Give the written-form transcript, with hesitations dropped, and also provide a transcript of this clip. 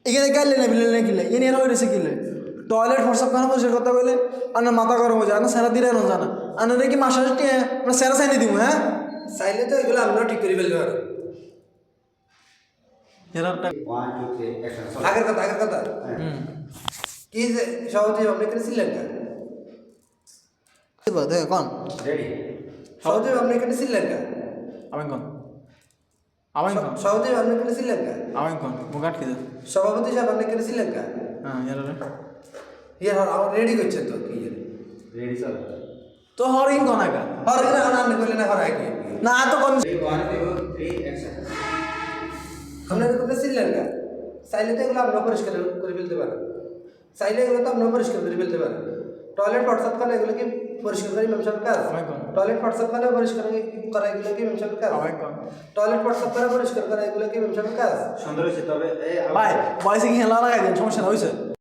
এখানে গাইলে না বিলে না কিলে এনে এরা হইছে কিলে টয়লেট ফরসাপ খানা বসে কথা বলে আনা মাথা গরম হয়ে যায় না সেরা দিলে না জানা আনা নাকি মাসাজটি আমরা সেরা সাইনি দিব হ্যাঁ চাইলে তো এগুলো আমরা ঠিক করে ফেলতে পারো। এরাটা আগের কথা কি যে সহজে আপনি করেছিলেন না দেখ কোন সহজে আপনি করেছিলেন না আমি কোন আমি কোন সহজে আপনি করেছিলেন না আমি কোন মুগাট কি সভাপতি সাহেব আপনি করেছিলেন না হ্যাঁ এরা ইয়ার আমার রেডি করছে তো কি রেডি স্যার তো হরিং কোন আগা আর এরা আনন্দ করলে না হরাই কি না তো কোন 1 2 3 অ্যাকশন আপনারা করেছিলেন না চাইলে তো এগুলো আমরা পরিষ্কার করে ফেলতে পারেন চাইলে এগুলো তো আমরা পরিষ্কার করে ফেলতে পারেন টয়লেট হোয়াটসঅ্যাপ খানে এগুলো কি পরিষ্কার করি মেমসার কাজ টয়লেট হোয়াটসঅ্যাপ খানে পরিষ্কার করা এগুলো কি মেমসার কাজ টয়লেট হোয়াটসঅ্যাপ করে পরিষ্কার করা এগুলো কি মেমসার কাজ সুন্দর হয়েছে তবে ভাই বয়সে কি হেলা লাগাই দেন সমস্যা না হইছে